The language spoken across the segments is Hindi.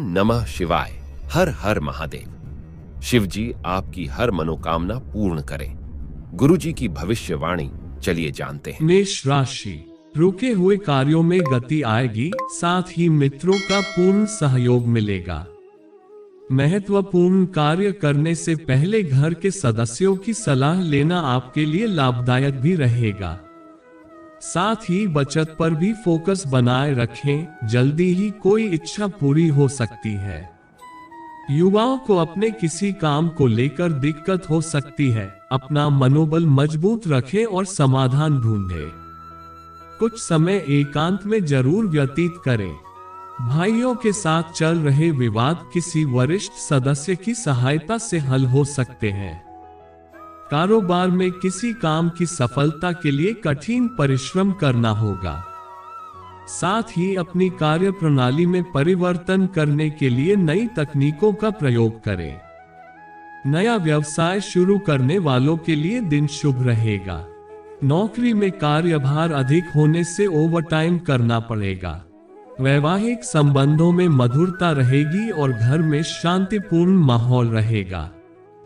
नमः शिवाय। हर हर महादेव। शिव जी आपकी हर मनोकामना पूर्ण करें। गुरु जी की भविष्यवाणी चलिए जानते हैं। मेष राशि, रुके हुए कार्यों में गति आएगी, साथ ही मित्रों का पूर्ण सहयोग मिलेगा। महत्वपूर्ण कार्य करने से पहले घर के सदस्यों की सलाह लेना आपके लिए लाभदायक भी रहेगा। साथ ही बचत पर भी फोकस बनाए रखें, जल्दी ही कोई इच्छा पूरी हो सकती है। युवाओं को अपने किसी काम को लेकर दिक्कत हो सकती है, अपना मनोबल मजबूत रखें और समाधान ढूंढें। कुछ समय एकांत में जरूर व्यतीत करें। भाइयों के साथ चल रहे विवाद किसी वरिष्ठ सदस्य की सहायता से हल हो सकते हैं। कारोबार में किसी काम की सफलता के लिए कठिन परिश्रम करना होगा। साथ ही अपनी कार्य प्रणाली में परिवर्तन करने के लिए नई तकनीकों का प्रयोग करें। नया व्यवसाय शुरू करने वालों के लिए दिन शुभ रहेगा। नौकरी में कार्यभार अधिक होने से ओवरटाइम करना पड़ेगा। वैवाहिक संबंधों में मधुरता रहेगी और घर में शांतिपूर्ण माहौल रहेगा।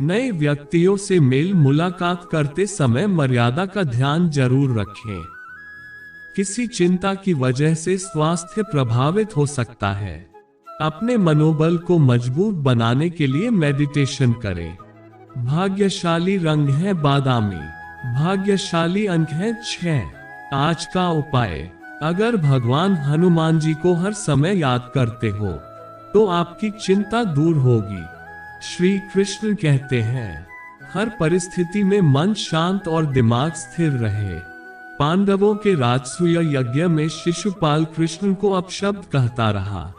नए व्यक्तियों से मेल मुलाकात करते समय मर्यादा का ध्यान जरूर रखें। किसी चिंता की वजह से स्वास्थ्य प्रभावित हो सकता है। अपने मनोबल को मजबूत बनाने के लिए मेडिटेशन करें। भाग्यशाली रंग है बादामी। भाग्यशाली अंक है 6। आज का उपाय, अगर भगवान हनुमान जी को हर समय याद करते हो तो आपकी चिंता दूर होगी। श्री कृष्ण कहते हैं, हर परिस्थिति में मन शांत और दिमाग स्थिर रहे। पांडवों के राजसूय यज्ञ में शिशुपाल कृष्ण को अपशब्द कहता रहा।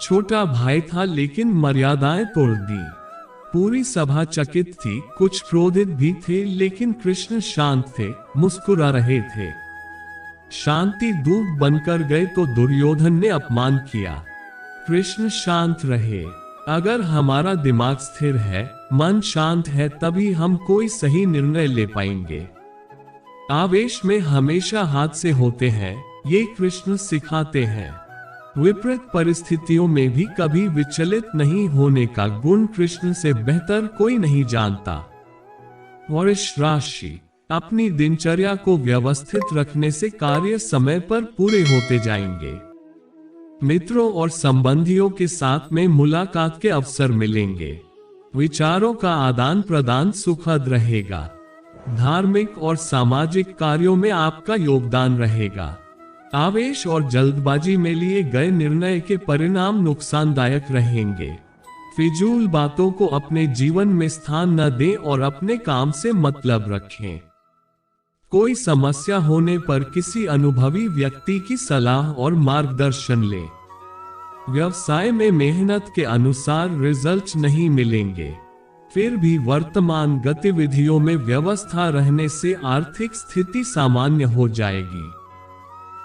छोटा भाई था लेकिन मर्यादाएं तोड़ दी। पूरी सभा चकित थी, कुछ क्रोधित भी थे लेकिन कृष्ण शांत थे, मुस्कुरा रहे थे। शांति दूत बनकर गए तो दुर्योधन ने अपमान किया। कृष्ण शांत रहे। अगर हमारा दिमाग स्थिर है, मन शांत है, तभी हम कोई सही निर्णय ले पाएंगे। आवेश में हमेशा हादसे होते हैं, ये कृष्ण सिखाते हैं। विपरीत परिस्थितियों में भी कभी विचलित नहीं होने का गुण कृष्ण से बेहतर कोई नहीं जानता। वृष राशि, अपनी दिनचर्या को व्यवस्थित रखने से कार्य समय पर पूरे होते जाएंगे। मित्रों और संबंधियों के साथ में मुलाकात के अवसर मिलेंगे। विचारों का आदान प्रदान सुखद रहेगा। धार्मिक और सामाजिक कार्यों में आपका योगदान रहेगा। आवेश और जल्दबाजी में लिए गए निर्णय के परिणाम नुकसानदायक रहेंगे। फिजूल बातों को अपने जीवन में स्थान न दें और अपने काम से मतलब रखें। कोई समस्या होने पर किसी अनुभवी व्यक्ति की सलाह और मार्गदर्शन लें। व्यवसाय में मेहनत के अनुसार रिजल्ट नहीं मिलेंगे, फिर भी वर्तमान गतिविधियों में व्यवस्था रहने से आर्थिक स्थिति सामान्य हो जाएगी।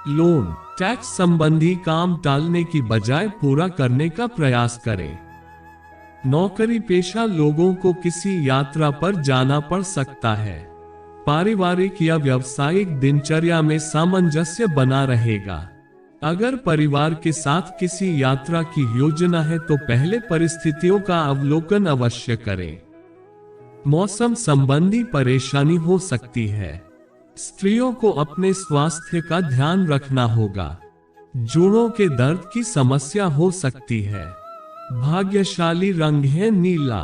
लोन, टैक्स संबंधी काम टालने की बजाय पूरा करने का प्रयास करें। नौकरी पेशा लोगों को किसी यात्रा पर जाना पड़ सकता है। पारिवारिक या व्यावसायिक दिनचर्या में सामंजस्य बना रहेगा। अगर परिवार के साथ किसी यात्रा की योजना है तो पहले परिस्थितियों का अवलोकन अवश्य करें। मौसम संबंधी परेशानी हो सकती है। स्त्रियों को अपने स्वास्थ्य का ध्यान रखना होगा। जोड़ों के दर्द की समस्या हो सकती है। भाग्यशाली रंग है नीला।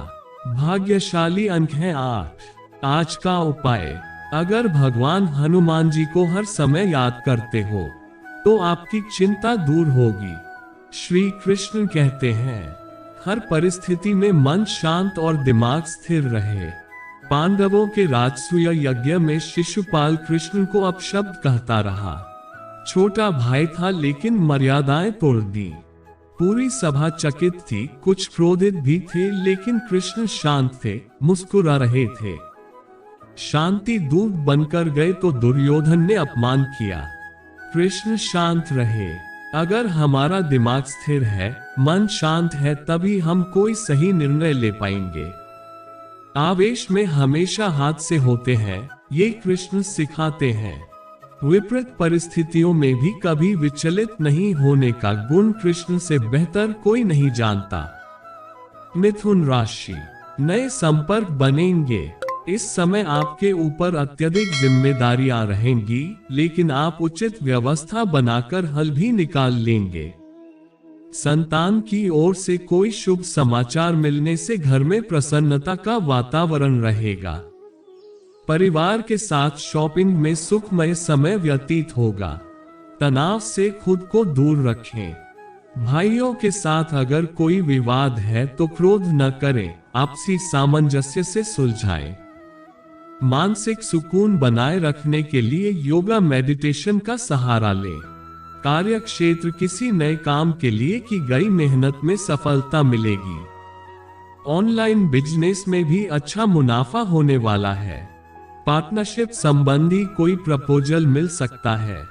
भाग्यशाली अंक है 8। आज का उपाय, अगर भगवान हनुमान जी को हर समय याद करते हो तो आपकी चिंता दूर होगी। श्री कृष्ण कहते हैं, हर परिस्थिति में मन शांत और दिमाग स्थिर रहे। पांडवों के राजसूय यज्ञ में शिशुपाल कृष्ण को अपशब्द कहता रहा। छोटा भाई था लेकिन मर्यादाएं तोड़ दी। पूरी सभा चकित थी, कुछ क्रोधित भी थे लेकिन कृष्ण शांत थे, मुस्कुरा रहे थे। शांति दूत बनकर गए तो दुर्योधन ने अपमान किया। कृष्ण शांत रहे। अगर हमारा दिमाग स्थिर है, मन शांत है, तभी हम कोई सही निर्णय ले पाएंगे। आवेश में हमेशा हादसे होते हैं, ये कृष्ण सिखाते हैं। विपरीत परिस्थितियों में भी कभी विचलित नहीं होने का गुण कृष्ण से बेहतर कोई नहीं जानता। मिथुन राशि, नए संपर्क बनेंगे। इस समय आपके ऊपर अत्यधिक जिम्मेदारियां रहेंगी, लेकिन आप उचित व्यवस्था बनाकर हल भी निकाल लेंगे। संतान की ओर से कोई शुभ समाचार मिलने से घर में प्रसन्नता का वातावरण रहेगा। परिवार के साथ शॉपिंग में सुखमय समय व्यतीत होगा। तनाव से खुद को दूर रखें। भाइयों के साथ अगर कोई विवाद है तो क्रोध न करें, आपसी सामंजस्य से सुलझाएं। मानसिक सुकून बनाए रखने के लिए योगा मेडिटेशन का सहारा लें। कार्य क्षेत्र, किसी नए काम के लिए की गई मेहनत में सफलता मिलेगी। ऑनलाइन बिजनेस में भी अच्छा मुनाफा होने वाला है। पार्टनरशिप संबंधी कोई प्रपोजल मिल सकता है।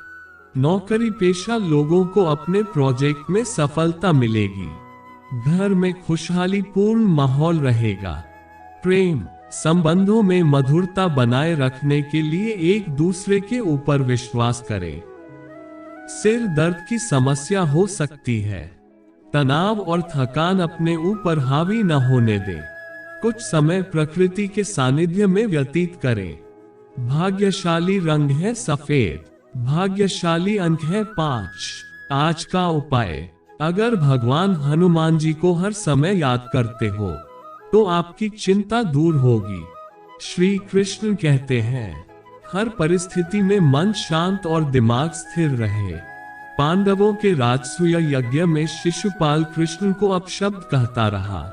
नौकरी पेशा लोगों को अपने प्रोजेक्ट में सफलता मिलेगी। घर में खुशहाली पूर्ण माहौल रहेगा। प्रेम संबंधों में मधुरता बनाए रखने के लिए एक दूसरे के ऊपर विश्वास करें। सिर दर्द की समस्या हो सकती है। तनाव और थकान अपने ऊपर हावी न होने दें। कुछ समय प्रकृति के सानिध्य में व्यतीत करें। भाग्यशाली रंग है सफेद। भाग्यशाली अंक है 5। आज का उपाय, अगर भगवान हनुमान जी को हर समय याद करते हो तो आपकी चिंता दूर होगी। श्री कृष्ण कहते हैं, हर परिस्थिति में मन शांत और दिमाग स्थिर रहे। पांडवों के राजसूय यज्ञ में शिशुपाल कृष्ण को अपशब्द कहता रहा।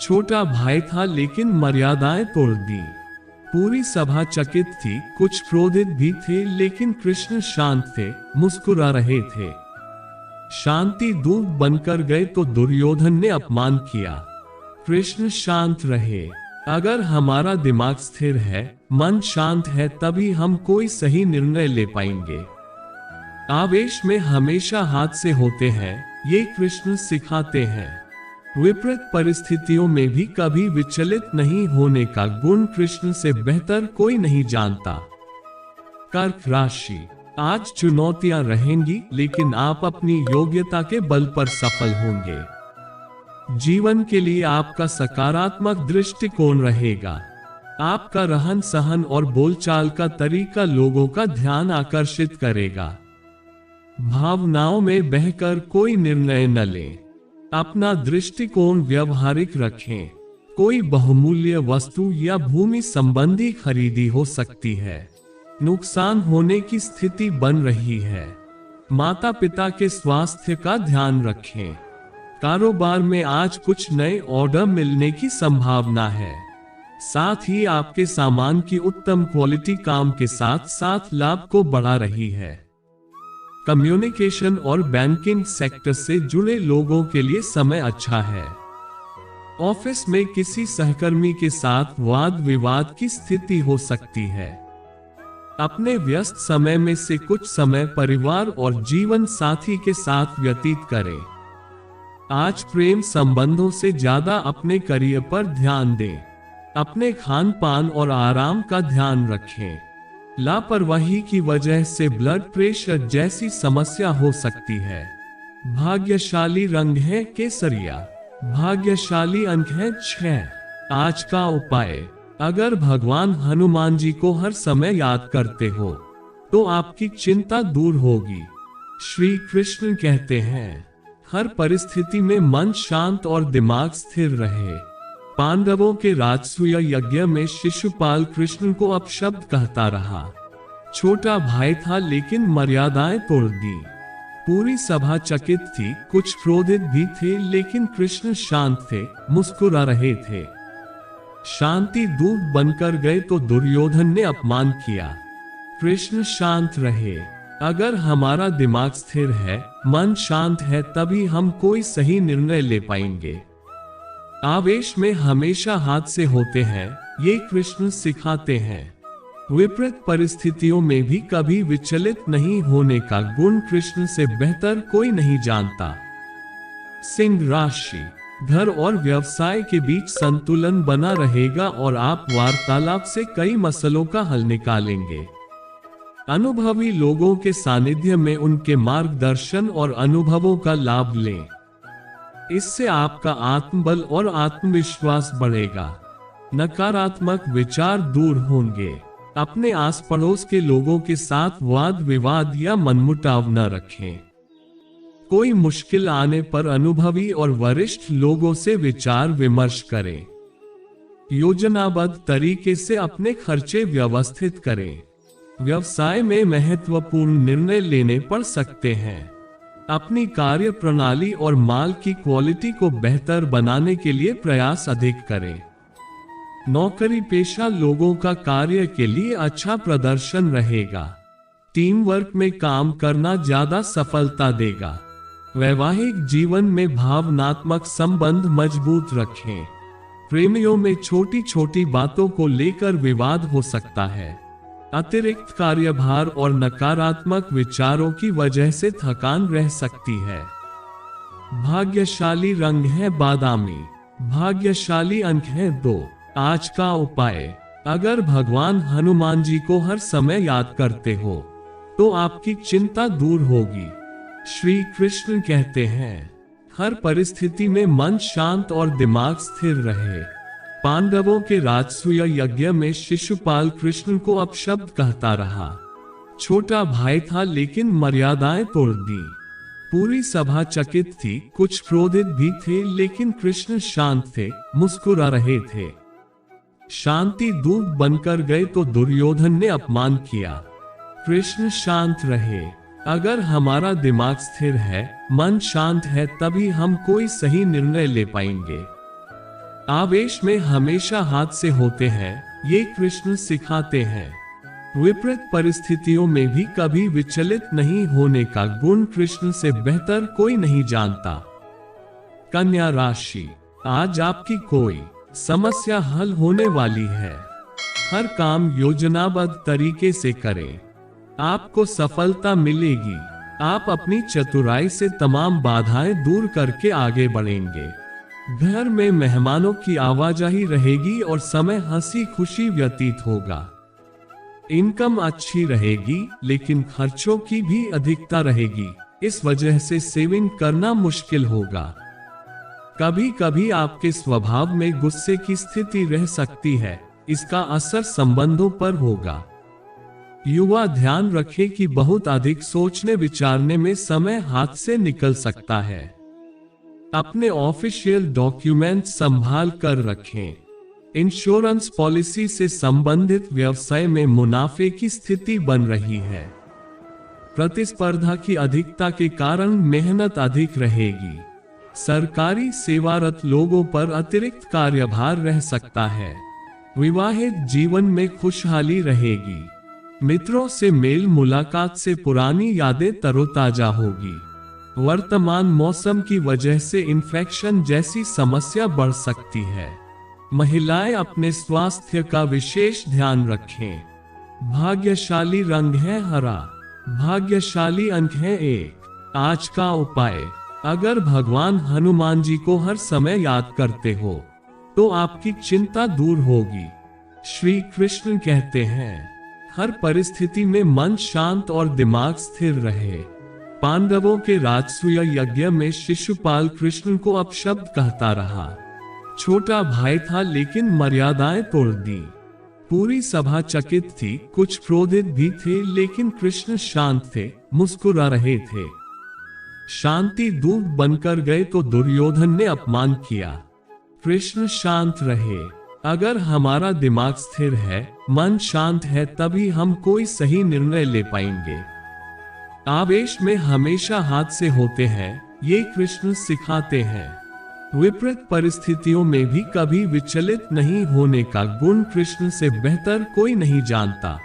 छोटा भाई था लेकिन मर्यादाएं तोड़ दी। पूरी सभा चकित थी, कुछ क्रोधित भी थे, लेकिन कृष्ण शांत थे, मुस्कुरा रहे थे। शांति दूत बनकर गए तो दुर्योधन ने अपमान किया। कृष्ण शांत रहे। अगर हमारा दिमाग स्थिर है, मन शांत है, तभी हम कोई सही निर्णय ले पाएंगे। आवेश में हमेशा हादसे होते हैं, ये कृष्ण सिखाते हैं। विपरीत परिस्थितियों में भी कभी विचलित नहीं होने का गुण कृष्ण से बेहतर कोई नहीं जानता। कर्क राशि, आज चुनौतियां रहेंगी, लेकिन आप अपनी योग्यता के बल पर सफल होंगे। जीवन के लिए आपका सकारात्मक दृष्टिकोण रहेगा। आपका रहन सहन और बोलचाल का तरीका लोगों का ध्यान आकर्षित करेगा। भावनाओं में बहकर कोई निर्णय न लें। अपना दृष्टिकोण व्यवहारिक रखें। कोई बहुमूल्य वस्तु या भूमि संबंधी खरीदी हो सकती है। नुकसान होने की स्थिति बन रही है। माता पिता के स्वास्थ्य का ध्यान रखें। कारोबार में आज कुछ नए ऑर्डर मिलने की संभावना है। साथ ही आपके सामान की उत्तम क्वालिटी काम के साथ साथ लाभ को बढ़ा रही है। कम्युनिकेशन और बैंकिंग सेक्टर से जुड़े लोगों के लिए समय अच्छा है। ऑफिस में किसी सहकर्मी के साथ वाद विवाद की स्थिति हो सकती है। अपने व्यस्त समय में से कुछ समय परिवार और जीवन साथी के साथ व्यतीत करें। आज प्रेम संबंधों से ज्यादा अपने करियर पर ध्यान दें। अपने खान पान और आराम का ध्यान रखें। लापरवाही की वजह से ब्लड प्रेशर जैसी समस्या हो सकती है। भाग्यशाली रंग है केसरिया। भाग्यशाली अंक है 6। आज का उपाय, अगर भगवान हनुमान जी को हर समय याद करते हो तो आपकी चिंता दूर होगी। श्री कृष्ण कहते हैं, हर परिस्थिति में मन शांत और दिमाग स्थिर रहे। पांडवों के राजसूय यज्ञ में शिशुपाल कृष्ण को अपशब्द कहता रहा। छोटा भाई था लेकिन मर्यादाएं तोड़ दी। पूरी सभा चकित थी, कुछ क्रोधित भी थे, लेकिन कृष्ण शांत थे, मुस्कुरा रहे थे। शांति दूत बनकर गए तो दुर्योधन ने अपमान किया। कृष्ण शांत रहे। अगर हमारा दिमाग स्थिर है, मन शांत है, तभी हम कोई सही निर्णय ले पाएंगे। आवेश में हमेशा हादसे होते हैं, ये कृष्ण सिखाते हैं। विपरीत परिस्थितियों में भी कभी विचलित नहीं होने का गुण कृष्ण से बेहतर कोई नहीं जानता। सिंह राशि, घर और व्यवसाय के बीच संतुलन बना रहेगा और आप वार्तालाप से कई मसलों का हल निकालेंगे। अनुभवी लोगों के सानिध्य में उनके मार्गदर्शन और अनुभवों का लाभ लें। इससे आपका आत्मबल और आत्मविश्वास बढ़ेगा। नकारात्मक विचार दूर होंगे। अपने आस पड़ोस के लोगों के साथ वाद विवाद या मनमुटाव न रखें। कोई मुश्किल आने पर अनुभवी और वरिष्ठ लोगों से विचार विमर्श करें। योजनाबद्ध तरीके से अपने खर्चे व्यवस्थित करें। व्यवसाय में महत्वपूर्ण निर्णय लेने पड़ सकते हैं। अपनी कार्य प्रणाली और माल की क्वालिटी को बेहतर बनाने के लिए प्रयास अधिक करें। नौकरी पेशा लोगों का कार्य के लिए अच्छा प्रदर्शन रहेगा। टीम वर्क में काम करना ज्यादा सफलता देगा। वैवाहिक जीवन में भावनात्मक संबंध मजबूत रखें। प्रेमियों में छोटी छोटी बातों को लेकर विवाद हो सकता है। अतिरिक्त कार्यभार और नकारात्मक विचारों की वजह से थकान रह सकती है। भाग्यशाली रंग है बादामी। भाग्यशाली अंक है 2। आज का उपाय, अगर भगवान हनुमान जी को हर समय याद करते हो तो आपकी चिंता दूर होगी। श्री कृष्ण कहते हैं, हर परिस्थिति में मन शांत और दिमाग स्थिर रहे। पांडवों के राजसूय यज्ञ में शिशुपाल कृष्ण को अपशब्द कहता रहा। छोटा भाई था लेकिन मर्यादाएं तोड़ दी। पूरी सभा चकित थी, कुछ क्रोधित भी थे लेकिन कृष्ण शांत थे, मुस्कुरा रहे थे। शांति दूत बनकर गए तो दुर्योधन ने अपमान किया। कृष्ण शांत रहे। अगर हमारा दिमाग स्थिर है, मन शांत है, तभी हम कोई सही निर्णय ले पाएंगे। आवेश में हमेशा हादसे होते हैं, ये कृष्ण सिखाते हैं। विपरीत परिस्थितियों में भी कभी विचलित नहीं होने का गुण कृष्ण से बेहतर कोई नहीं जानता। कन्या राशि, आज आपकी कोई समस्या हल होने वाली है। हर काम योजनाबद्ध तरीके से करें, आपको सफलता मिलेगी। आप अपनी चतुराई से तमाम बाधाएं दूर करके आगे बढ़ेंगे। घर में मेहमानों की आवाजाही रहेगी और समय हंसी खुशी व्यतीत होगा। इनकम अच्छी रहेगी लेकिन खर्चों की भी अधिकता रहेगी, इस वजह से सेविंग करना मुश्किल होगा। कभी कभी आपके स्वभाव में गुस्से की स्थिति रह सकती है, इसका असर संबंधों पर होगा। युवा ध्यान रखें कि बहुत अधिक सोचने विचारने में समय हाथ से निकल सकता है। अपने ऑफिशियल डॉक्यूमेंट संभाल कर रखें। इंश्योरेंस पॉलिसी से संबंधित व्यवसाय में मुनाफे की स्थिति बन रही है। प्रतिस्पर्धा की अधिकता के कारण मेहनत अधिक रहेगी। सरकारी सेवारत लोगों पर अतिरिक्त कार्यभार रह सकता है। विवाहित जीवन में खुशहाली रहेगी। मित्रों से मेल मुलाकात से पुरानी यादें तरोताजा होगी। वर्तमान मौसम की वजह से इन्फेक्शन जैसी समस्या बढ़ सकती है। महिलाएं अपने स्वास्थ्य का विशेष ध्यान रखें। भाग्यशाली रंग है हरा। भाग्यशाली अंक है 1। आज का उपाय, अगर भगवान हनुमान जी को हर समय याद करते हो तो आपकी चिंता दूर होगी। श्री कृष्ण कहते हैं, हर परिस्थिति में मन शांत और दिमाग स्थिर रहे। पांडवों के राजसूय यज्ञ में शिशुपाल कृष्ण को अपशब्द कहता रहा। छोटा भाई था लेकिन मर्यादाएं तोड़ दी। पूरी सभा चकित थी, कुछ क्रोधित भी थे लेकिन कृष्ण शांत थे, मुस्कुरा रहे थे। शांति दूत बनकर गए तो दुर्योधन ने अपमान किया। कृष्ण शांत रहे। अगर हमारा दिमाग स्थिर है, मन शांत है, तभी हम कोई सही निर्णय ले पाएंगे। आवेश में हमेशा हादसे होते हैं, ये कृष्ण सिखाते हैं। विपरीत परिस्थितियों में भी कभी विचलित नहीं होने का गुण कृष्ण से बेहतर कोई नहीं जानता।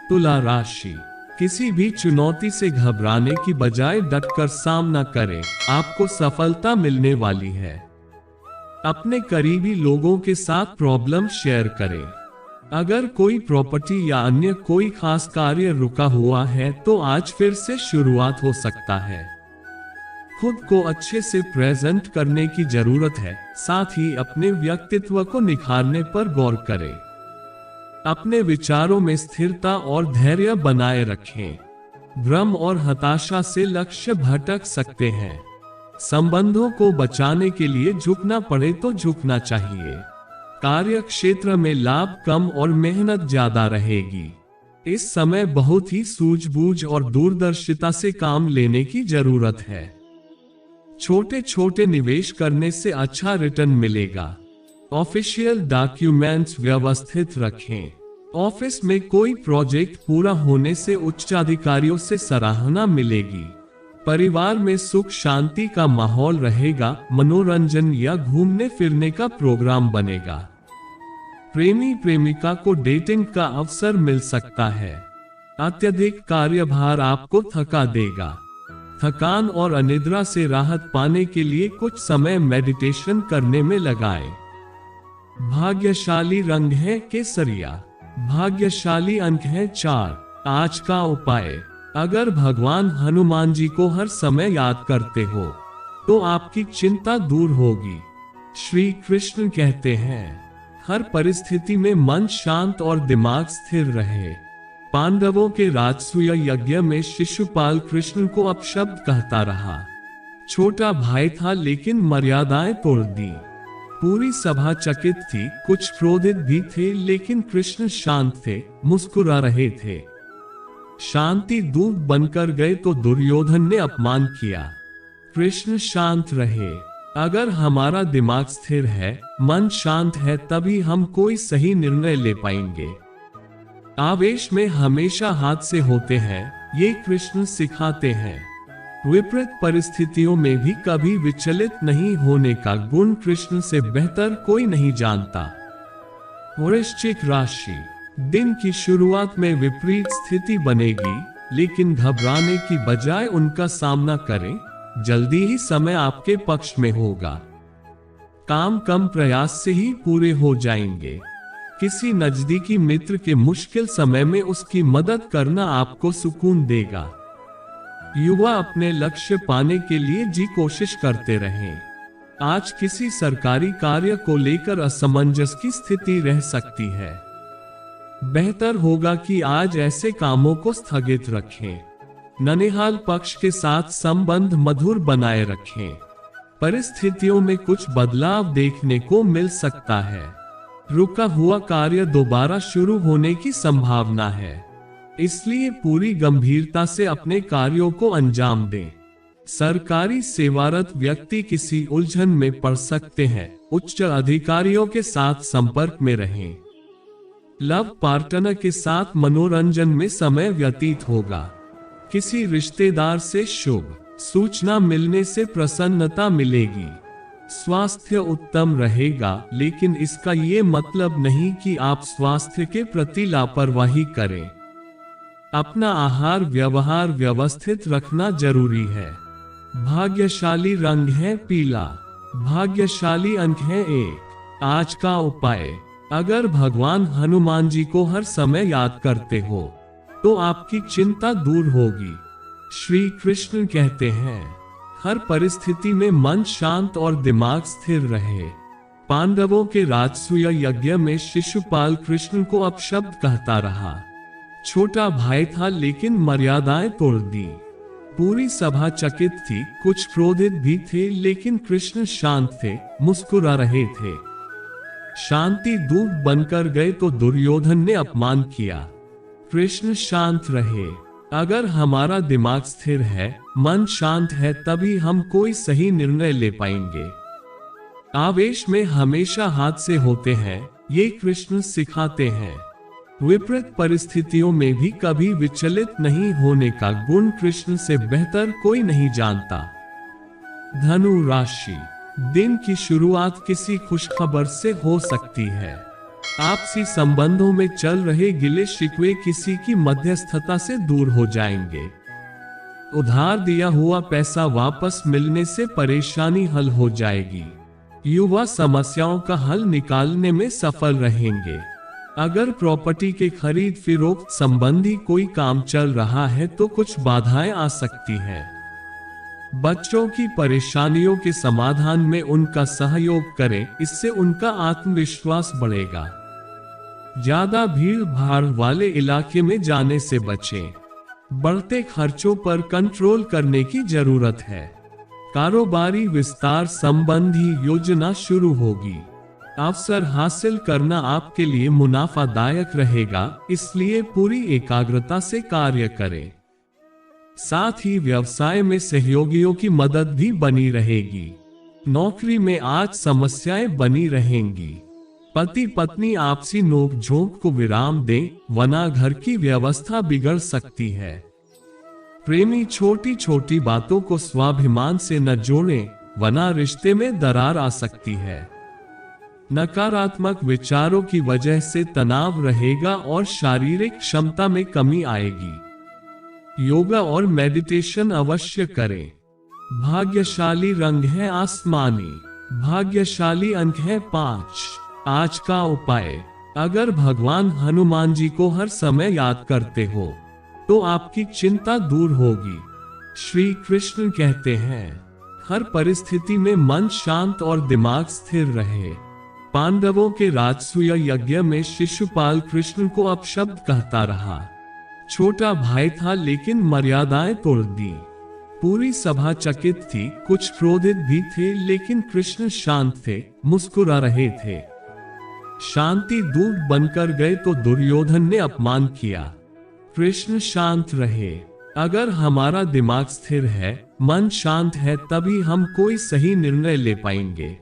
तुला राशि, किसी भी चुनौती से घबराने की बजाय डटकर सामना करें, आपको सफलता मिलने वाली है। अपने करीबी लोगों के साथ प्रॉब्लम शेयर करें। अगर कोई प्रॉपर्टी या अन्य कोई खास कार्य रुका हुआ है तो आज फिर से शुरुआत हो सकता है। खुद को अच्छे से प्रेजेंट करने की जरूरत है, साथ ही अपने व्यक्तित्व को निखारने पर गौर करें। अपने विचारों में स्थिरता और धैर्य बनाए रखें। भ्रम और हताशा से लक्ष्य भटक सकते हैं। संबंधों को बचाने के लिए झुकना पड़े तो झुकना चाहिए। कार्य क्षेत्र में लाभ कम और मेहनत ज्यादा रहेगी। इस समय बहुत ही सूझबूझ और दूरदर्शिता से काम लेने की जरूरत है। छोटे छोटे निवेश करने से अच्छा रिटर्न मिलेगा। ऑफिशियल डॉक्यूमेंट्स व्यवस्थित रखें। ऑफिस में कोई प्रोजेक्ट पूरा होने से उच्चाधिकारियों से सराहना मिलेगी। परिवार में सुख शांति का माहौल रहेगा। मनोरंजन या घूमने फिरने का प्रोग्राम बनेगा। प्रेमी प्रेमिका को डेटिंग का अवसर मिल सकता है। अत्यधिक कार्यभार आपको थका देगा। थकान और अनिद्रा से राहत पाने के लिए कुछ समय मेडिटेशन करने में लगाएं। भाग्यशाली रंग है केसरिया। भाग्यशाली अंक है 4। आज का उपाय, अगर भगवान हनुमान जी को हर समय याद करते हो तो आपकी चिंता दूर होगी। श्री कृष्ण कहते हैं, हर परिस्थिति में मन शांत और दिमाग स्थिर रहे। पांडवों के राजसूय यज्ञ में शिशुपाल कृष्ण को अपशब्द कहता रहा। छोटा भाई था लेकिन मर्यादाएं तोड़ दी। पूरी सभा चकित थी, कुछ क्रोधित भी थे लेकिन कृष्ण शांत थे, मुस्कुरा रहे थे। शांति दूत बनकर गए तो दुर्योधन ने अपमान किया। कृष्ण शांत रहे। अगर हमारा दिमाग स्थिर है, मन शांत है, तभी हम कोई सही निर्णय ले पाएंगे। आवेश में हमेशा हादसे होते हैं, ये कृष्ण सिखाते हैं। विपरीत परिस्थितियों में भी कभी विचलित नहीं होने का गुण कृष्ण से बेहतर कोई नहीं जानता। वृश्चिक राशि, दिन की शुरुआत में विपरीत स्थिति बनेगी, लेकिन घबराने की बजाय उनका सामना करें। जल्दी ही समय आपके पक्ष में होगा। काम कम प्रयास से ही पूरे हो जाएंगे। किसी नजदीकी मित्र के मुश्किल समय में उसकी मदद करना आपको सुकून देगा। युवा अपने लक्ष्य पाने के लिए जी कोशिश करते रहें। आज किसी सरकारी कार्य को लेकर असमंजस की स्थिति रह सकती है। बेहतर होगा कि आज ऐसे कामों को स्थगित रखें। ननिहाल पक्ष के साथ संबंध मधुर बनाए रखें। परिस्थितियों में कुछ बदलाव देखने को मिल सकता है। रुका हुआ कार्य दोबारा शुरू होने की संभावना है, इसलिए पूरी गंभीरता से अपने कार्यों को अंजाम दें। सरकारी सेवारत व्यक्ति किसी उलझन में पड़ सकते हैं। उच्च अधिकारियों के साथ संपर्क में रहें। लव पार्टनर के साथ मनोरंजन में समय व्यतीत होगा। किसी रिश्तेदार से शुभ सूचना मिलने से प्रसन्नता मिलेगी। स्वास्थ्य उत्तम रहेगा, लेकिन इसका ये मतलब नहीं कि आप स्वास्थ्य के प्रति लापरवाही करें। अपना आहार व्यवहार व्यवस्थित रखना जरूरी है। भाग्यशाली रंग है पीला। भाग्यशाली अंक है 1। आज का उपाय, अगर भगवान हनुमान जी को हर समय याद करते हो तो आपकी चिंता दूर होगी। श्री कृष्ण कहते हैं, हर परिस्थिति में मन शांत और दिमाग स्थिर रहे। पांडवों के राजसूय यज्ञ में शिशुपाल कृष्ण को अपशब्द कहता रहा। छोटा भाई था लेकिन मर्यादाएं तोड़ दी। पूरी सभा चकित थी, कुछ क्रोधित भी थे लेकिन कृष्ण शांत थे, मुस्कुरा रहे थे। शांति दूत बनकर गए तो दुर्योधन ने अपमान किया। कृष्ण शांत रहे। अगर हमारा दिमाग स्थिर है, मन शांत है, तभी हम कोई सही निर्णय ले पाएंगे। आवेश में हमेशा हादसे होते हैं, ये कृष्ण सिखाते हैं। विपरीत परिस्थितियों में भी कभी विचलित नहीं होने का गुण कृष्ण से बेहतर कोई नहीं जानता। धनु राशि, दिन की शुरुआत किसी खुशखबर से हो सकती है। आपसी संबंधों में चल रहे गिले शिकवे किसी की मध्यस्थता से दूर हो जाएंगे। उधार दिया हुआ पैसा वापस मिलने से परेशानी हल हो जाएगी। युवा समस्याओं का हल निकालने में सफल रहेंगे। अगर प्रॉपर्टी के खरीद फरोख्त संबंधी कोई काम चल रहा है तो कुछ बाधाएं आ सकती हैं। बच्चों की परेशानियों के समाधान में उनका सहयोग करें, इससे उनका आत्मविश्वास बढ़ेगा। ज्यादा भीड़ भाड़ वाले इलाके में जाने से बचें। बढ़ते खर्चों पर कंट्रोल करने की जरूरत है। कारोबारी विस्तार संबंधी योजना शुरू होगी। अवसर हासिल करना आपके लिए मुनाफादायक रहेगा, इसलिए पूरी एकाग्रता से कार्य करें। साथ ही व्यवसाय में सहयोगियों की मदद भी बनी रहेगी। नौकरी में आज समस्याएं बनी रहेंगी। पति पत्नी आपसी नोकझोंक को विराम दें, वरना घर की व्यवस्था बिगड़ सकती है। प्रेमी छोटी छोटी बातों को स्वाभिमान से न जोड़ें, वरना रिश्ते में दरार आ सकती है। नकारात्मक विचारों की वजह से तनाव रहेगा और शारीरिक क्षमता में कमी आएगी। योगा और मेडिटेशन अवश्य करें। भाग्यशाली रंग है आसमानी। भाग्यशाली अंक है 5। आज का उपाय, अगर भगवान हनुमान जी को हर समय याद करते हो तो आपकी चिंता दूर होगी। श्री कृष्ण कहते हैं, हर परिस्थिति में मन शांत और दिमाग स्थिर रहे। पांडवों के राजसूय यज्ञ में शिशुपाल कृष्ण को अपशब्द कहता रहा। छोटा भाई था लेकिन मर्यादाएं तोड़ दी। पूरी सभा चकित थी, कुछ क्रोधित भी थे, लेकिन कृष्ण शांत थे, मुस्कुरा रहे थे। शांति दूत बनकर गए तो दुर्योधन ने अपमान किया। कृष्ण शांत रहे। अगर हमारा दिमाग स्थिर है, मन शांत है, तभी हम कोई सही निर्णय ले पाएंगे।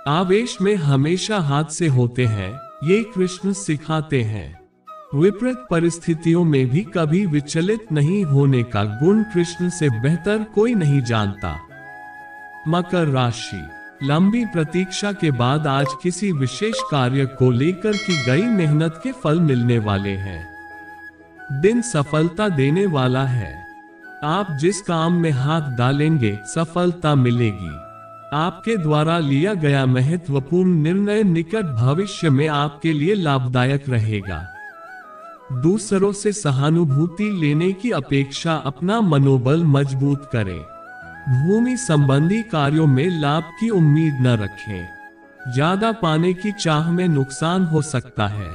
आवेश में हमेशा हादसे होते हैं, ये कृष्ण सिखाते हैं। विपरीत परिस्थितियों में भी कभी विचलित नहीं होने का गुण कृष्ण से बेहतर कोई नहीं जानता। मकर राशि, लंबी प्रतीक्षा के बाद आज किसी विशेष कार्य को लेकर की गई मेहनत के फल मिलने वाले हैं। दिन सफलता देने वाला है। आप जिस काम में हाथ डालेंगे सफलता मिलेगी। आपके द्वारा लिया गया महत्वपूर्ण निर्णय निकट भविष्य में आपके लिए लाभदायक रहेगा। दूसरों से सहानुभूति लेने की अपेक्षा अपना मनोबल मजबूत करें। भूमि संबंधी कार्यों में लाभ की उम्मीद न रखें। ज्यादा पाने की चाह में नुकसान हो सकता है।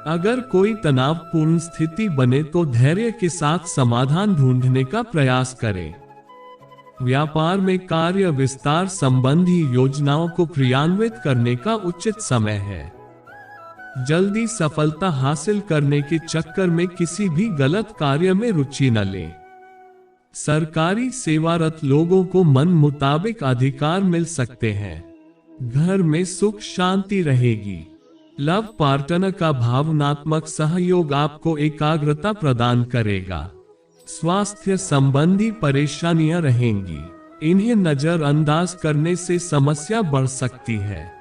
अगर कोई तनावपूर्ण स्थिति बने तो धैर्य के साथ समाधान ढूंढने का प्रयास करें। व्यापार में कार्य विस्तार संबंधी योजनाओं को क्रियान्वित करने का उचित समय है। जल्दी सफलता हासिल करने के चक्कर में किसी भी गलत कार्य में रुचि न लें। सरकारी सेवारत लोगों को मन मुताबिक अधिकार मिल सकते हैं। घर में सुख शांति रहेगी। लव पार्टनर का भावनात्मक सहयोग आपको एकाग्रता प्रदान करेगा। स्वास्थ्य संबंधी परेशानियां रहेंगी, इन्हें नजरअंदाज करने से समस्या बढ़ सकती है।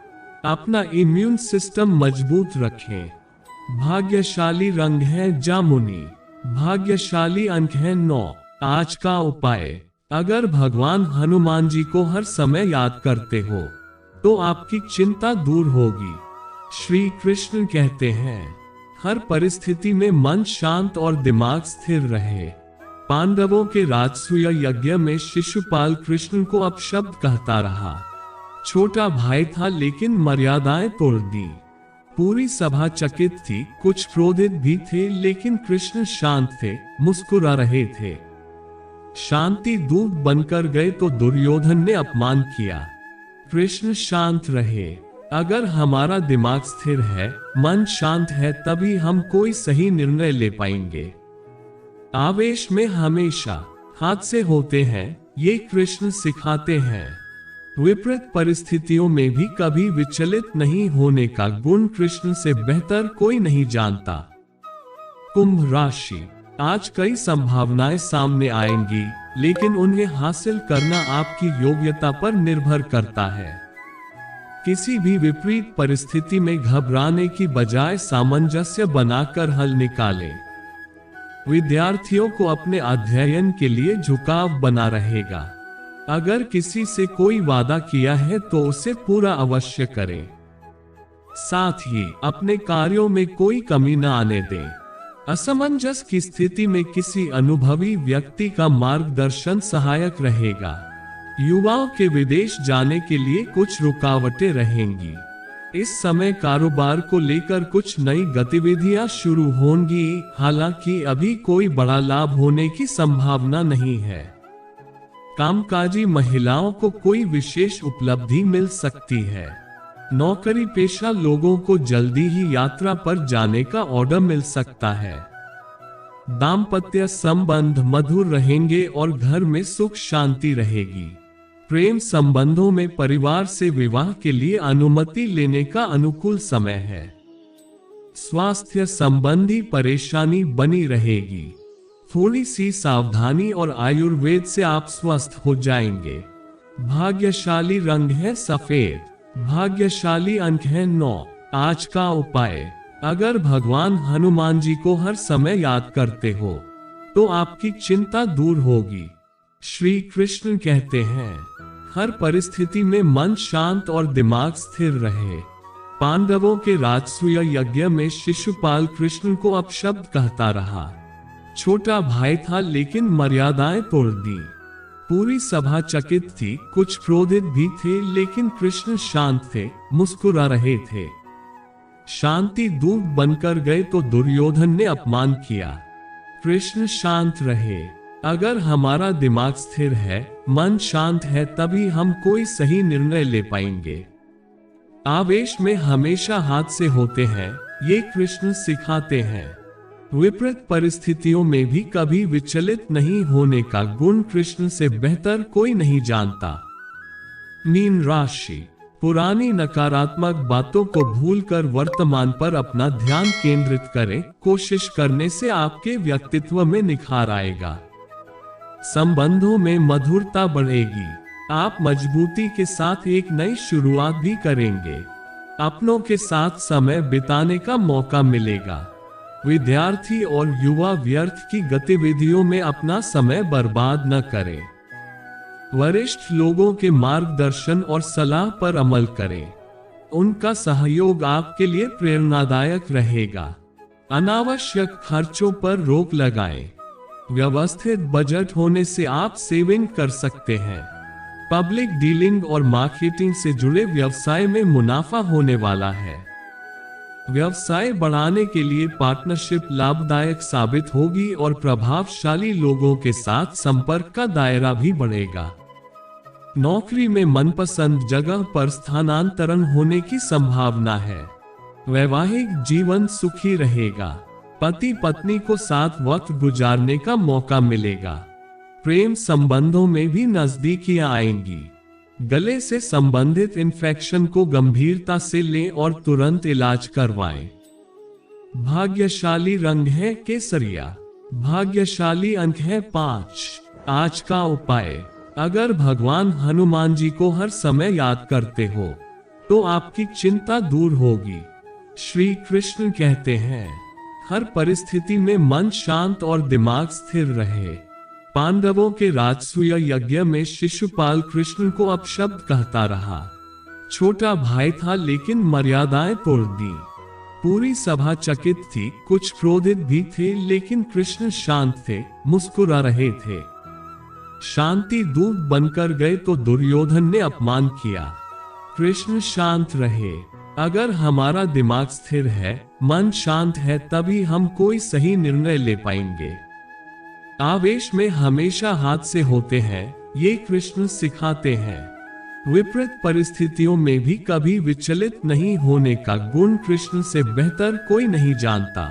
अपना इम्यून सिस्टम मजबूत रखें। भाग्यशाली रंग है जामुनी। भाग्यशाली अंक है 9। आज का उपाय, अगर भगवान हनुमान जी को हर समय याद करते हो तो आपकी चिंता दूर होगी। श्री कृष्ण कहते हैं, हर परिस्थिति में मन शांत और दिमाग स्थिर रहे। पांडवों के राजसूय यज्ञ में शिशुपाल कृष्ण को अपशब्द कहता रहा। छोटा भाई था लेकिन मर्यादाएं तोड़ दी। पूरी सभा चकित थी, कुछ क्रोधित भी थे, लेकिन कृष्ण शांत थे, मुस्कुरा रहे थे। शांति दूत बनकर गए तो दुर्योधन ने अपमान किया। कृष्ण शांत रहे। अगर हमारा दिमाग स्थिर है, मन शांत है, तभी हम कोई सही निर्णय ले पाएंगे। आवेश में हमेशा हादसे होते हैं, ये कृष्ण सिखाते हैं। विपरीत परिस्थितियों में भी कभी विचलित नहीं होने का गुण कृष्ण से बेहतर कोई नहीं जानता। कुंभ राशि, आज कई संभावनाएं सामने आएंगी, लेकिन उन्हें हासिल करना आपकी योग्यता पर निर्भर करता है। किसी भी विपरीत परिस्थिति में घबराने की बजाय सामंजस्य बनाकर हल निकालें। विद्यार्थियों को अपने अध्ययन के लिए झुकाव बना रहेगा। अगर किसी से कोई वादा किया है तो उसे पूरा अवश्य करें। साथ ही अपने कार्यों में कोई कमी न आने दें। असमंजस की स्थिति में किसी अनुभवी व्यक्ति का मार्गदर्शन सहायक रहेगा। युवाओं के विदेश जाने के लिए कुछ रुकावटें रहेंगी। इस समय कारोबार को लेकर कुछ नई गतिविधियां शुरू होंगी, हालांकि अभी कोई बड़ा लाभ होने की संभावना नहीं है। कामकाजी महिलाओं को कोई विशेष उपलब्धि मिल सकती है। नौकरी पेशा लोगों को जल्दी ही यात्रा पर जाने का ऑर्डर मिल सकता है। दाम्पत्य संबंध मधुर रहेंगे और घर में सुख शांति रहेगी। प्रेम संबंधों में परिवार से विवाह के लिए अनुमति लेने का अनुकूल समय है। स्वास्थ्य संबंधी परेशानी बनी रहेगी। थोड़ी सी सावधानी और आयुर्वेद से आप स्वस्थ हो जाएंगे। भाग्यशाली रंग है सफेद। भाग्यशाली अंक है 9। आज का उपाय, अगर भगवान हनुमान जी को हर समय याद करते हो तो आपकी चिंता दूर होगी। श्री कृष्ण कहते हैं, हर परिस्थिति में मन शांत और दिमाग स्थिर रहे। पांडवों के राजसूय यज्ञ में शिशुपाल कृष्ण को अपशब्द कहता रहा। छोटा भाई था लेकिन मर्यादाएं तोड़ दी। पूरी सभा चकित थी, कुछ क्रोधित भी थे लेकिन कृष्ण शांत थे, मुस्कुरा रहे थे। शांति दूत बनकर गए तो दुर्योधन ने अपमान किया। कृष्ण शांत रहे। अगर हमारा दिमाग स्थिर है, मन शांत है, तभी हम कोई सही निर्णय ले पाएंगे। आवेश में हमेशा हादसे होते हैं, ये कृष्ण सिखाते हैं। विपरीत परिस्थितियों में भी कभी विचलित नहीं होने का गुण कृष्ण से बेहतर कोई नहीं जानता। मीन राशि, पुरानी नकारात्मक बातों को भूलकर वर्तमान पर अपना ध्यान केंद्रित करें। कोशिश करने से आपके व्यक्तित्व में निखार आएगा। संबंधों में मधुरता बढ़ेगी। आप मजबूती के साथ एक नई शुरुआत भी करेंगे। अपनों के साथ समय बिताने का मौका मिलेगा। विद्यार्थी और युवा व्यर्थ की गतिविधियों में अपना समय बर्बाद न करें। वरिष्ठ लोगों के मार्गदर्शन और सलाह पर अमल करें। उनका सहयोग आपके लिए प्रेरणादायक रहेगा। अनावश्यक खर्चों पर रोक लगाएं। व्यवस्थित बजट होने से आप सेविंग कर सकते हैं। पब्लिक डीलिंग और मार्केटिंग से जुड़े व्यवसाय में मुनाफा होने वाला है। व्यवसाय बढ़ाने के लिए पार्टनरशिप लाभदायक साबित होगी और प्रभावशाली लोगों के साथ संपर्क का दायरा भी बढ़ेगा। नौकरी में मनपसंद जगह पर स्थानांतरण होने की संभावना है। वैवाहिक जीवन सुखी रहेगा। पति पत्नी को साथ वक्त गुजारने का मौका मिलेगा। प्रेम संबंधों में भी नजदीकियां आएंगी। गले से संबंधित इन्फेक्शन को गंभीरता से लें और तुरंत इलाज करवाएं। भाग्यशाली रंग है केसरिया। भाग्यशाली अंक है 5। आज का उपाय, अगर भगवान हनुमान जी को हर समय याद करते हो तो आपकी चिंता दूर होगी। श्री कृष्ण कहते हैं, हर परिस्थिति में मन शांत और दिमाग स्थिर रहे। पांडवों के राजसूय यज्ञ में शिशुपाल कृष्ण को अपशब्द कहता रहा। छोटा भाई था लेकिन मर्यादाएं तोड़ दी। पूरी सभा चकित थी, कुछ क्रोधित भी थे लेकिन कृष्ण शांत थे, मुस्कुरा रहे थे। शांति दूत बनकर गए तो दुर्योधन ने अपमान किया। कृष्ण शांत रहे। अगर हमारा दिमाग स्थिर है, मन शांत है, तभी हम कोई सही निर्णय ले पाएंगे। आवेश में हमेशा हादसे होते हैं, ये कृष्ण सिखाते हैं। विपरीत परिस्थितियों में भी कभी विचलित नहीं होने का गुण कृष्ण से बेहतर कोई नहीं जानता।